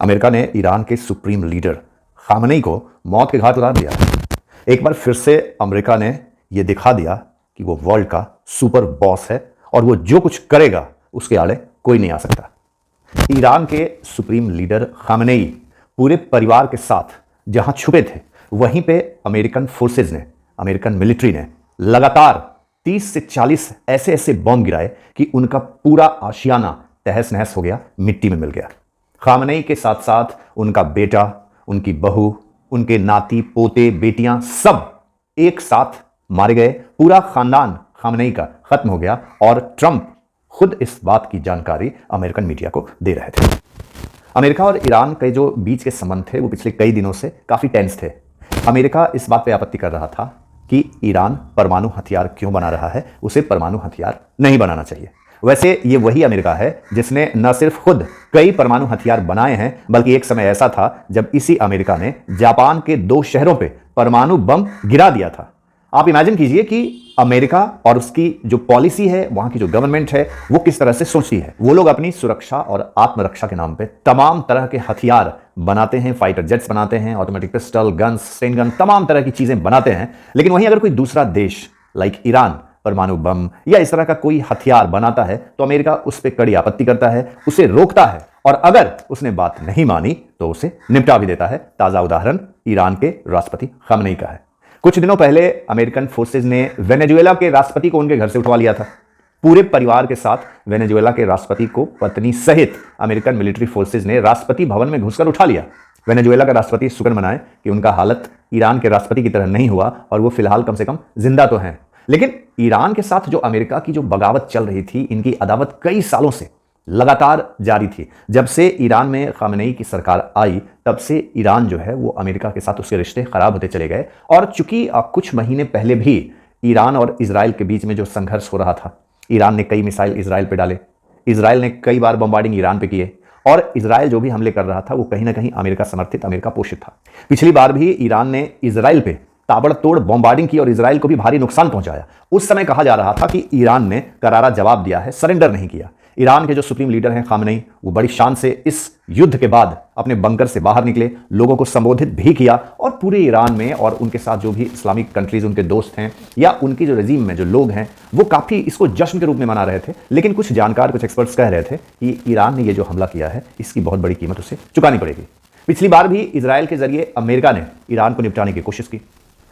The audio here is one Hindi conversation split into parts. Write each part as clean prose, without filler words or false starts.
अमेरिका ने ईरान के सुप्रीम लीडर खामनेई को मौत के घाट उतार दिया। एक बार फिर से अमेरिका ने यह दिखा दिया कि वो वर्ल्ड का सुपर बॉस है और वो जो कुछ करेगा उसके आड़े कोई नहीं आ सकता। ईरान के सुप्रीम लीडर खामनेई पूरे परिवार के साथ जहां छुपे थे, वहीं पे अमेरिकन फोर्सेज ने, अमेरिकन मिलिट्री ने लगातार 30 से 40 ऐसे ऐसे बॉम्ब गिराए कि उनका पूरा आशियाना तहस नहस हो गया, मिट्टी में मिल गया। खामनेई के साथ साथ उनका बेटा, उनकी बहू, उनके नाती पोते बेटियां सब एक साथ मारे गए। पूरा खानदान खामनेई का खत्म हो गया और ट्रंप खुद इस बात की जानकारी अमेरिकन मीडिया को दे रहे थे। अमेरिका और ईरान के जो बीच के संबंध थे वो पिछले कई दिनों से काफी टेंस थे। अमेरिका इस बात पे आपत्ति कर रहा था कि ईरान परमाणु हथियार क्यों बना रहा है, उसे परमाणु हथियार नहीं बनाना चाहिए। वैसे ये वही अमेरिका है जिसने न सिर्फ खुद कई परमाणु हथियार बनाए हैं, बल्कि एक समय ऐसा था जब इसी अमेरिका ने जापान के 2 शहरों पे परमाणु बम गिरा दिया था। आप इमेजिन कीजिए कि अमेरिका और उसकी जो पॉलिसी है, वहां की जो गवर्नमेंट है, वो किस तरह से सोचती है। वो लोग अपनी सुरक्षा और आत्मरक्षा के नाम पे तमाम तरह के हथियार बनाते हैं, फाइटर जेट्स बनाते हैं, automatic pistol, guns, Sten gun, तमाम तरह की चीजें बनाते हैं। लेकिन वहीं अगर कोई दूसरा देश लाइक ईरान परमाणु बम या इस तरह का कोई हथियार बनाता है तो अमेरिका उस पर कड़ी आपत्ति करता है, उसे रोकता है और अगर उसने बात नहीं मानी तो उसे निपटा भी देता है। ताजा उदाहरण ईरान के राष्ट्रपति खामनेई का है। कुछ दिनों पहले अमेरिकन फोर्सेज ने वेनेजुएला के राष्ट्रपति को उनके घर से उठवा लिया था। पूरे परिवार के साथ वेनेजुएला के राष्ट्रपति को पत्नी सहित अमेरिकन मिलिट्री फोर्सेज ने राष्ट्रपति भवन में घुसकर उठा लिया। वेनेजुएला का राष्ट्रपति शुक्र मनाए कि उनका हालत ईरान के राष्ट्रपति की तरह नहीं हुआ और वो फिलहाल कम से कम जिंदा तो हैं। लेकिन ईरान के साथ जो अमेरिका की जो बगावत चल रही थी, इनकी अदावत कई सालों से लगातार जारी थी। जब से ईरान में खामनेई की सरकार आई, तब से ईरान जो है वो अमेरिका के साथ उसके रिश्ते खराब होते चले गए। और चूंकि कुछ महीने पहले भी ईरान और इजराइल के बीच में जो संघर्ष हो रहा था, ईरान ने कई मिसाइल इजराइल पे डाले, इजराइल ने कई बार बम्बार्डिंग ईरान पे किए और इजराइल जो भी हमले कर रहा था वो कहीं ना कहीं अमेरिका समर्थित, अमेरिका पोषित था। पिछली बार भी ईरान ने इजराइल पे ताबड़तोड़ बॉम्बार्डिंग की और इजराइल को भी भारी नुकसान पहुंचाया। उस समय कहा जा रहा था कि ईरान ने करारा जवाब दिया है, सरेंडर नहीं किया। ईरान के जो सुप्रीम लीडर हैं खामनेई, वो बड़ी शान से इस युद्ध के बाद अपने बंकर से बाहर निकले, लोगों को संबोधित भी किया और पूरे ईरान में और उनके साथ जो भी इस्लामिक कंट्रीज उनके दोस्त हैं या उनकी जो रजीम में जो लोग हैं, वो काफी इसको जश्न के रूप में मना रहे थे। लेकिन कुछ जानकार, कुछ एक्सपर्ट्स कह रहे थे कि ईरान ने ये जो हमला किया है, इसकी बहुत बड़ी कीमत उसे चुकानी पड़ेगी। पिछली बार भी इजराइल के जरिए अमेरिका ने ईरान को निपटाने की कोशिश की,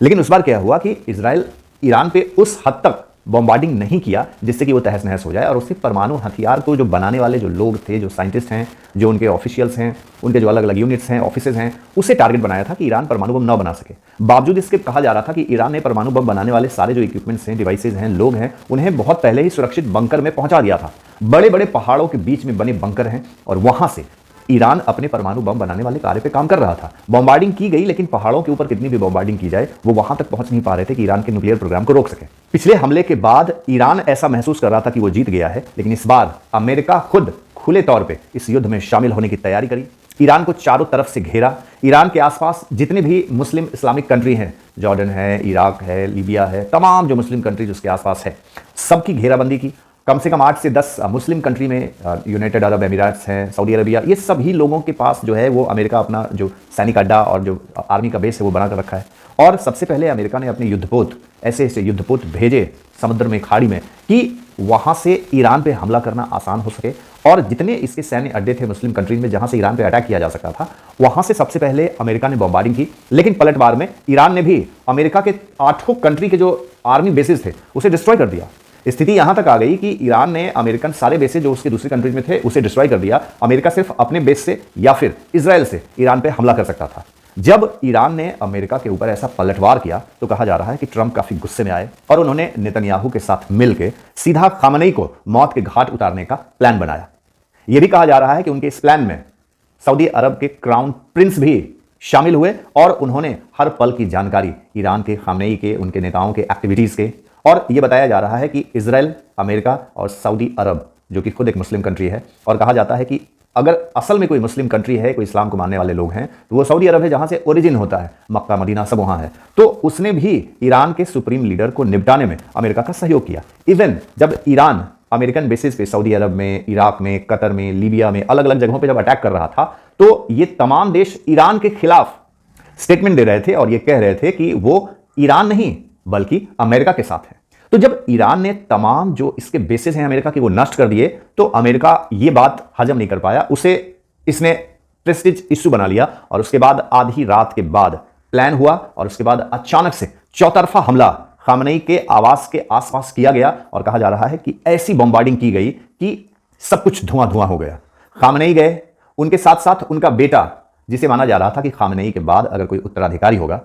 लेकिन उस बार क्या हुआ कि इजराइल ईरान पे उस हद तक बॉम्बार्डिंग नहीं किया जिससे कि वो तहस नहस हो जाए और उससे परमाणु हथियार को जो बनाने वाले जो लोग थे, जो साइंटिस्ट हैं, जो उनके ऑफिशियल्स हैं, उनके जो अलग अलग यूनिट्स हैं, ऑफिसेज हैं, उसे टारगेट बनाया था कि ईरान परमाणु बम न बना सके। बावजूद इसके कहा जा रहा था कि ईरान ने परमाणु बम बनाने वाले सारे जो इक्विपमेंट्स हैं, डिवाइसेज हैं, लोग हैं, उन्हें बहुत पहले ही सुरक्षित बंकर में पहुंचा दिया था। बड़े बड़े पहाड़ों के बीच में बने बंकर हैं और वहां से ईरान अपने परमाणु बम बनाने वाले कार्य पे काम कर रहा था। बॉम्बार्डिंग की गई, लेकिन पहाड़ों के ऊपर कितनी भी बॉम्बार्डिंग की जाए, वो वहां तक पहुंच नहीं पा रहे थे कि ईरान के न्यूक्लियर प्रोग्राम को रोक सके। पिछले हमले के बाद ईरान ऐसा महसूस कर रहा था कि वो जीत गया है, लेकिन इस बार अमेरिका खुद खुले तौर पे इस युद्ध में शामिल होने की तैयारी करी। ईरान को चारों तरफ से घेरा। ईरान के आसपास जितने भी मुस्लिम इस्लामिक कंट्री हैं, जॉर्डन है, इराक है, लीबिया है, तमाम जो मुस्लिम कंट्रीज उसके आसपास है, सबकी घेराबंदी की। कम से कम 8 से 10 मुस्लिम कंट्री में यूनाइटेड अरब एमिरेट्स हैं, सऊदी अरबिया, ये सभी लोगों के पास जो है वो अमेरिका अपना जो सैनिक अड्डा और जो आर्मी का बेस है वो बना कर रखा है। और सबसे पहले अमेरिका ने अपने युद्धपोत, ऐसे ऐसे युद्धपोत भेजे समुद्र में, खाड़ी में, कि वहां से ईरान पे हमला करना आसान हो सके। और जितने इसके सैन्य अड्डे थे मुस्लिम कंट्रीज में जहां से ईरान पे अटैक किया जा सकता था, वहां से सबसे पहले अमेरिका ने बॉम्बार्डिंग की। लेकिन पलटवार में ईरान ने भी अमेरिका के 8 कंट्री के जो आर्मी बेसिस थे उसे डिस्ट्रॉय कर दिया। स्थिति यहां तक आ गई कि ईरान ने अमेरिकन सारे बेसेस जो उसके दूसरी कंट्रीज में थे उसे डिस्ट्रॉय कर दिया। अमेरिका सिर्फ अपने बेस से या फिर इजराइल से ईरान पे हमला कर सकता था। जब ईरान ने अमेरिका के ऊपर ऐसा पलटवार किया तो कहा जा रहा है कि ट्रंप काफी गुस्से में आए और उन्होंने नेतन्याहू के साथ मिलकर सीधा खामनेई को मौत के घाट उतारने का प्लान बनाया। यह भी कहा जा रहा है कि उनके इस प्लान में सऊदी अरब के क्राउन प्रिंस भी शामिल हुए और उन्होंने हर पल की जानकारी ईरान के, खामनेई के, उनके नेताओं के एक्टिविटीज के। और यह बताया जा रहा है कि इजराइल, अमेरिका और सऊदी अरब, जो कि खुद एक मुस्लिम कंट्री है, और कहा जाता है कि अगर असल में कोई मुस्लिम कंट्री है, कोई इस्लाम को मानने वाले लोग हैं, तो वो सऊदी अरब है, जहां से ओरिजिन होता है, मक्का मदीना सब वहां है। तो उसने भी ईरान के सुप्रीम लीडर को निपटाने में अमेरिका का सहयोग किया। इवन जब ईरान अमेरिकन बेसिस पे सऊदी अरब में, इराक में, कतर में, लीबिया में, अलग अलग जगहों पे जब अटैक कर रहा था, तो ये तमाम देश ईरान के खिलाफ स्टेटमेंट दे रहे थे और ये कह रहे थे कि वो ईरान नहीं बल्कि अमेरिका के साथ है। तो जब ईरान ने तमाम जो इसके बेसिस हैं अमेरिका के वो नष्ट कर दिए, तो अमेरिका ये बात हजम नहीं कर पाया, उसे इसने प्रेस्टीज इश्यू बना लिया और उसके बाद आधी रात के बाद प्लान हुआ और उसके बाद अचानक से चौतरफा हमला खामनेई के आवास के आसपास किया गया और कहा जा रहा है कि ऐसी बॉम्बार्डिंग की गई कि सब कुछ धुआं धुआं हो गया। खामनेई गए, उनके साथ साथ उनका बेटा, जिसे माना जा रहा था कि खामनेई के बाद अगर कोई उत्तराधिकारी होगा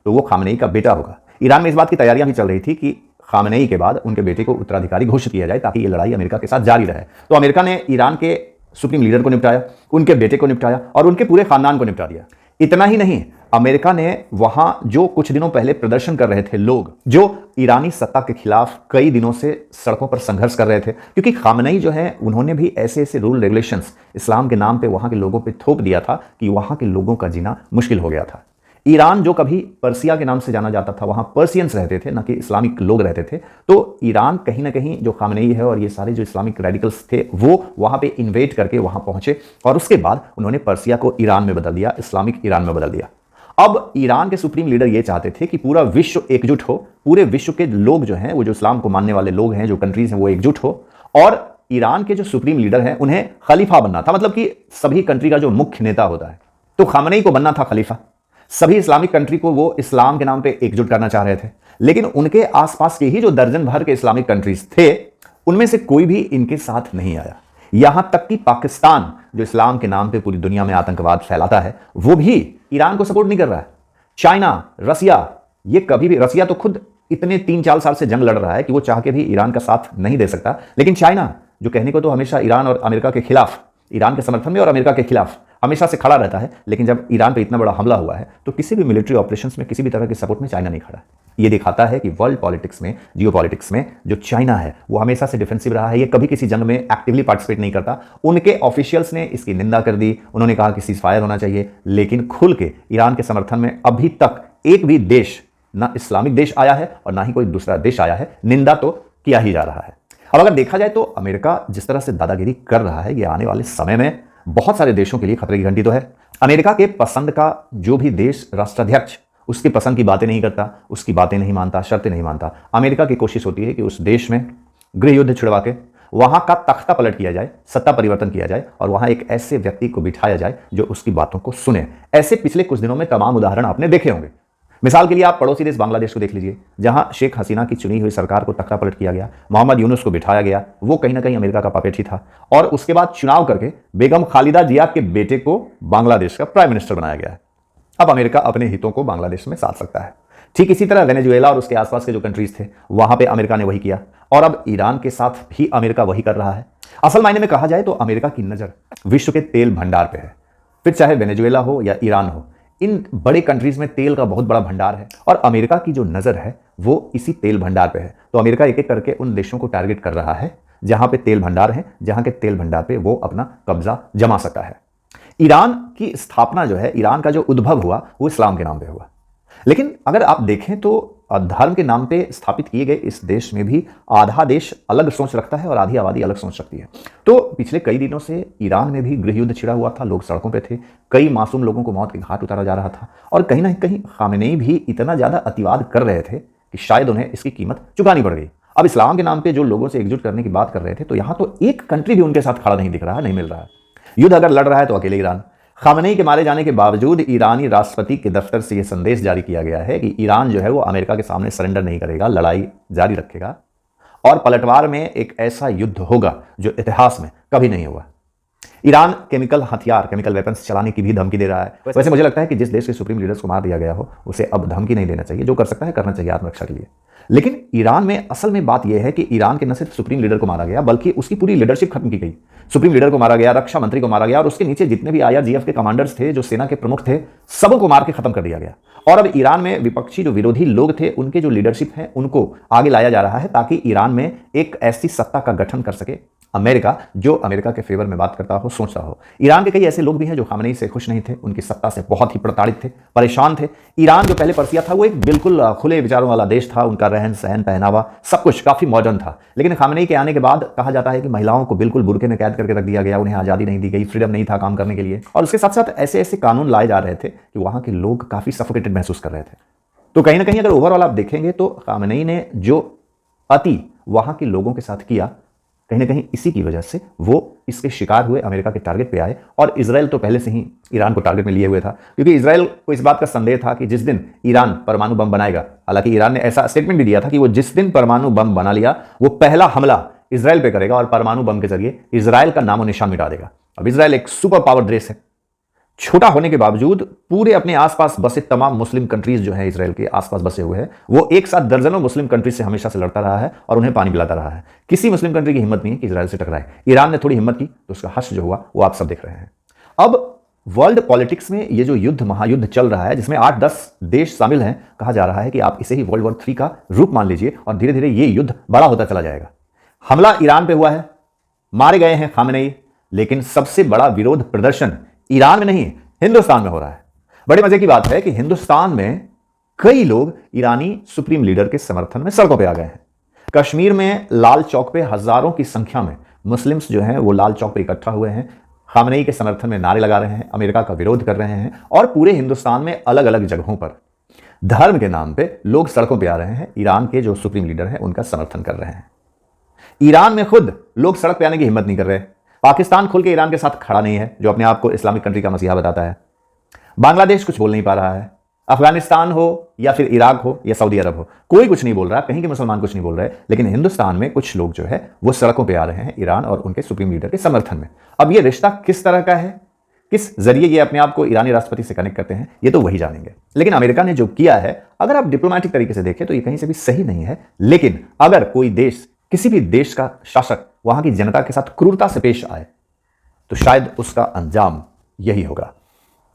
तो वो खामनेई का बेटा होगा। ईरान में इस बात की तैयारियां भी चल रही थी कि खामनेई के बाद उनके बेटे को उत्तराधिकारी घोषित किया जाए ताकि ये लड़ाई अमेरिका के साथ जारी रहे। तो अमेरिका ने ईरान के सुप्रीम लीडर को निपटाया, उनके बेटे को निपटाया और उनके पूरे खानदान को निपटा दिया। इतना ही नहीं, अमेरिका ने वहां जो कुछ दिनों पहले प्रदर्शन कर रहे थे लोग, जो ईरानी सत्ता के खिलाफ कई दिनों से सड़कों पर संघर्ष कर रहे थे, क्योंकि खामनेई जो है उन्होंने भी ऐसे ऐसे रूल रेगुलेशंस इस्लाम के नाम पे वहां के लोगों पे थोप दिया था कि वहां के लोगों का जीना मुश्किल हो गया था। ईरान जो कभी पर्सिया के नाम से जाना जाता था, वहां पर्सियंस रहते थे, न कि इस्लामिक लोग रहते थे। तो ईरान कहीं ना कहीं जो खामनेई है और ये सारे जो इस्लामिक रेडिकल्स थे वो वहां पे इन्वेट करके वहां पहुंचे और उसके बाद उन्होंने पर्सिया को ईरान में बदल दिया, इस्लामिक ईरान में बदल दिया। अब ईरान के सुप्रीम लीडर ये चाहते थे कि पूरा विश्व एकजुट हो, पूरे विश्व के लोग जो हैं, वो जो इस्लाम को मानने वाले लोग हैं, जो कंट्रीज हैं, वो एकजुट हो और ईरान के जो सुप्रीम लीडर हैं उन्हें खलीफा बनना था, मतलब कि सभी कंट्री का जो मुख्य नेता होता है। तो खामनेई को बनना था खलीफा। सभी इस्लामिक कंट्री को वो इस्लाम के नाम पे एकजुट करना चाह रहे थे, लेकिन उनके आसपास के ही जो दर्जन भर के इस्लामिक कंट्रीज थे उनमें से कोई भी इनके साथ नहीं आया। यहां तक कि पाकिस्तान, जो इस्लाम के नाम पे पूरी दुनिया में आतंकवाद फैलाता है, वो भी ईरान को सपोर्ट नहीं कर रहा है। चाइना, रसिया, ये कभी भी, रसिया तो खुद इतने 3-4 साल से जंग लड़ रहा है कि वो चाह के भी ईरान का साथ नहीं दे सकता, लेकिन चाइना, जो कहने को तो हमेशा ईरान और अमेरिका के खिलाफ, ईरान के समर्थन में और अमेरिका के खिलाफ हमेशा से खड़ा रहता है, लेकिन जब ईरान पे इतना बड़ा हमला हुआ है तो किसी भी मिलिट्री ऑपरेशंस में, किसी भी तरह के सपोर्ट में चाइना नहीं खड़ा। ये दिखाता है कि वर्ल्ड पॉलिटिक्स में, जियो पॉलिटिक्स में जो चाइना है वो हमेशा से डिफेंसिव रहा है। ये कभी किसी जंग में एक्टिवली पार्टिसिपेट नहीं करता। उनके ऑफिशियल्स ने इसकी निंदा कर दी, उन्होंने कहा कि सीज फायर होना चाहिए, लेकिन खुल के ईरान के समर्थन में अभी तक एक भी देश, ना इस्लामिक देश आया है और ना ही कोई दूसरा देश आया है। निंदा तो किया ही जा रहा है। अब अगर देखा जाए तो अमेरिका जिस तरह से दादागिरी कर रहा है, ये आने वाले समय में बहुत सारे देशों के लिए खतरे की घंटी तो है। अमेरिका के पसंद का जो भी देश राष्ट्राध्यक्ष उसकी पसंद की बातें नहीं करता, उसकी बातें नहीं मानता, शर्तें नहीं मानता, अमेरिका की कोशिश होती है कि उस देश में गृह युद्ध छिड़वा के वहां का तख्ता पलट किया जाए, सत्ता परिवर्तन किया जाए और वहां एक ऐसे व्यक्ति को बिठाया जाए जो उसकी बातों को सुने। ऐसे पिछले कुछ दिनों में तमाम उदाहरण आपने देखे होंगे। मिसाल के लिए आप पड़ोसी देश बांग्लादेश को देख लीजिए, जहां शेख हसीना की चुनी हुई सरकार को तख्ता पलट किया गया, मोहम्मद यूनुस को बिठाया गया, वो कहीं ना कहीं अमेरिका का पपेट ही था, और उसके बाद चुनाव करके बेगम खालिदा जिया के बेटे को बांग्लादेश का प्राइम मिनिस्टर बनाया गया है। अब अमेरिका अपने हितों को बांग्लादेश में साध सकता है। ठीक इसी तरह वेनेजुएला और उसके आसपास के जो कंट्रीज थे वहां पे अमेरिका ने वही किया और अब ईरान के साथ भी अमेरिका वही कर रहा है। असल मायने में कहा जाए तो अमेरिका की नजर विश्व के तेल भंडार पे है, फिर चाहे वेनेजुएला हो या ईरान हो, इन बड़े कंट्रीज में तेल का बहुत बड़ा भंडार है और अमेरिका की जो नजर है वो इसी तेल भंडार पे है। तो अमेरिका एक एक करके उन देशों को टारगेट कर रहा है जहां पे तेल भंडार है, जहां के तेल भंडार पे वो अपना कब्जा जमा सकता है। ईरान की स्थापना जो है, ईरान का जो उद्भव हुआ वो इस्लाम के नाम पे हुआ, लेकिन अगर आप देखें तो धर्म के नाम पे स्थापित किए गए इस देश में भी आधा देश अलग सोच रखता है और आधी आबादी अलग सोच रखती है। तो पिछले कई दिनों से ईरान में भी गृह युद्ध छिड़ा हुआ था, लोग सड़कों पे थे, कई मासूम लोगों को मौत के घाट उतारा जा रहा था और कहीं ना कहीं खामेनेई भी इतना ज्यादा अतिवाद कर रहे थे कि शायद उन्हें इसकी कीमत चुकानी पड़ गई। अब इस्लाम के नाम पे जो लोगों से एकजुट करने की बात कर रहे थे, तो यहां तो एक कंट्री भी उनके साथ खड़ा नहीं दिख रहा है, नहीं मिल रहा है। युद्ध अगर लड़ रहा है तो अकेले ईरान। खामेनेई के मारे जाने के बावजूद ईरानी राष्ट्रपति के दफ्तर से यह संदेश जारी किया गया है कि ईरान जो है वो अमेरिका के सामने सरेंडर नहीं करेगा, लड़ाई जारी रखेगा और पलटवार में एक ऐसा युद्ध होगा जो इतिहास में कभी नहीं हुआ। ईरान केमिकल हथियार, केमिकल वेपन्स चलाने की भी धमकी दे रहा है। वैसे मुझे लगता है कि जिस देश के सुप्रीम लीडर्स को मार दिया गया हो उसे अब धमकी नहीं देना चाहिए, जो कर सकता है करना चाहिए आत्मरक्षा के लिए। लेकिन ईरान में असल में बात यह है कि ईरान के न सिर्फ सुप्रीम लीडर को मारा गया बल्कि उसकी पूरी लीडरशिप खत्म की गई। सुप्रीम लीडर को मारा गया, रक्षा मंत्री को मारा गया और उसके नीचे जितने भी IRGF के कमांडर्स थे, जो सेना के प्रमुख थे, सबों को मार के खत्म कर दिया गया। और अब ईरान में विपक्षी जो विरोधी लोग थे उनके जो लीडरशिप है उनको आगे लाया जा रहा है ताकि ईरान में एक ऐसी सत्ता का गठन कर सके अमेरिका, जो अमेरिका के फेवर में बात करता हो, सोच रहा हो। ईरान के कई ऐसे लोग भी हैं जो खामनेई से खुश नहीं थे, उनकी सत्ता से बहुत ही प्रताड़ित थे, परेशान थे। ईरान जो पहले पर्सिया था वो एक बिल्कुल खुले विचारों वाला देश था, उनका रहन सहन पहनावा सब कुछ काफी मॉडर्न था। लेकिन खामनेई के आने के बाद कहा जाता है कि महिलाओं को बिल्कुल बुर्के में कैद करके रख दिया गया, उन्हें आजादी नहीं दी गई, फ्रीडम नहीं था काम करने के लिए, और उसके साथ साथ ऐसे ऐसे कानून लाए जा रहे थे कि वहां के लोग काफी सफोकेटेड महसूस कर रहे थे। तो कहीं ना कहीं अगर ओवरऑल आप देखेंगे तो खामनेई ने जो अति वहां के लोगों के साथ किया, कहीं ना कहीं इसी की वजह से वो इसके शिकार हुए, अमेरिका के टारगेट पे आए। और इजराइल तो पहले से ही ईरान को टारगेट में लिए हुए था, क्योंकि इजराइल को इस बात का संदेह था कि जिस दिन ईरान परमाणु बम बनाएगा, हालांकि ईरान ने ऐसा स्टेटमेंट भी दिया था कि वो जिस दिन परमाणु बम बना लिया वो पहला हमला इजराइल पे करेगा और परमाणु बम के जरिए इजराइल का नामो निशान मिटा देगा। अब इजराइल एक सुपर पावर देश है, छोटा होने के बावजूद पूरे अपने आसपास बसे तमाम मुस्लिम कंट्रीज जो है इजराइल के आसपास बसे हुए हैं, वो एक साथ दर्जनों मुस्लिम कंट्रीज से हमेशा से लड़ता रहा है और उन्हें पानी पिलाता रहा है। किसी मुस्लिम कंट्री की हिम्मत नहीं है कि इजराइल से टकराए। ईरान ने थोड़ी हिम्मत की तो उसका हश्र जो हुआ वो आप सब देख रहे हैं। अब वर्ल्ड पॉलिटिक्स में ये जो युद्ध, महायुद्ध चल रहा है, जिसमें 8-10 देश शामिल हैं, कहा जा रहा है कि आप इसे ही वर्ल्ड वॉर 3 का रूप मान लीजिए और धीरे धीरे ये युद्ध बड़ा होता चला जाएगा। हमला ईरान पे हुआ है, मारे गए हैं खामनेई, लेकिन सबसे बड़ा विरोध प्रदर्शन ईरान में नहीं हिंदुस्तान में हो रहा है। बड़े मजे की बात है कि हिंदुस्तान में कई लोग ईरानी सुप्रीम लीडर के समर्थन में सड़कों पे आ गए हैं। कश्मीर में लाल चौक पे हजारों की संख्या में मुस्लिम्स जो हैं वो लाल चौक पे इकट्ठा हुए हैं, खामनेई के समर्थन में नारे लगा रहे हैं, अमेरिका का विरोध कर रहे हैं। और पूरे हिंदुस्तान में अलग अलग जगहों पर धर्म के नाम पे लोग सड़कों पर आ रहे हैं, ईरान के जो सुप्रीम लीडर हैं उनका समर्थन कर रहे हैं। ईरान में खुद लोग सड़क पे आने की हिम्मत नहीं कर रहे। पाकिस्तान खुल के ईरान के साथ खड़ा नहीं है, जो अपने आप को इस्लामिक कंट्री का मसीहा बताता है। बांग्लादेश कुछ बोल नहीं पा रहा है। अफगानिस्तान हो या फिर इराक हो या सऊदी अरब हो, कोई कुछ नहीं बोल रहा, कहीं के मुसलमान कुछ नहीं बोल रहे। लेकिन हिंदुस्तान में कुछ लोग जो है वो सड़कों पे आ रहे हैं ईरान और उनके सुप्रीम लीडर के समर्थन में। अब ये रिश्ता किस तरह का है, किस जरिए ये अपने आप को ईरानी राष्ट्रपति से कनेक्ट करते हैं, ये तो वही जानेंगे। लेकिन अमेरिका ने जो किया है, अगर आप डिप्लोमेटिक तरीके से देखें तो ये कहीं से भी सही नहीं है। लेकिन अगर कोई देश, किसी भी देश का शासक वहां की जनता के साथ क्रूरता से पेश आए तो शायद उसका अंजाम यही होगा।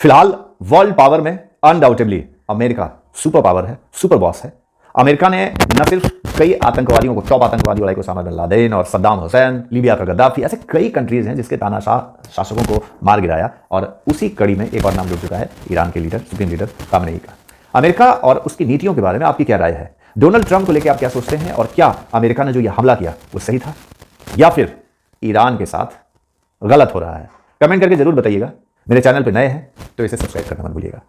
फिलहाल वर्ल्ड पावर में अनडाउटेबली अमेरिका सुपर पावर है, सुपर बॉस है। अमेरिका ने न सिर्फ कई आतंकवादियों को, टॉप आतंकवादियों लाइक ओसामा बिन लादेन और सद्दाम हुसैन, लीबिया का गद्दाफी, ऐसे कई कंट्रीज हैं जिसके तानाशाह शासकों को मार गिराया। और उसी कड़ी में एक और नाम जुड़ चुका है, ईरान के लीडर, सुप्रीम लीडर खामनेई का। अमेरिका और उसकी नीतियों के बारे में आपकी क्या राय है? डोनाल्ड ट्रंप को लेकर आप क्या सोचते हैं? और क्या अमेरिका ने जो यह हमला किया वो सही था या फिर ईरान के साथ गलत हो रहा है? कमेंट करके जरूर बताइएगा। मेरे चैनल पर नए हैं तो इसे सब्सक्राइब करना मत भूलिएगा।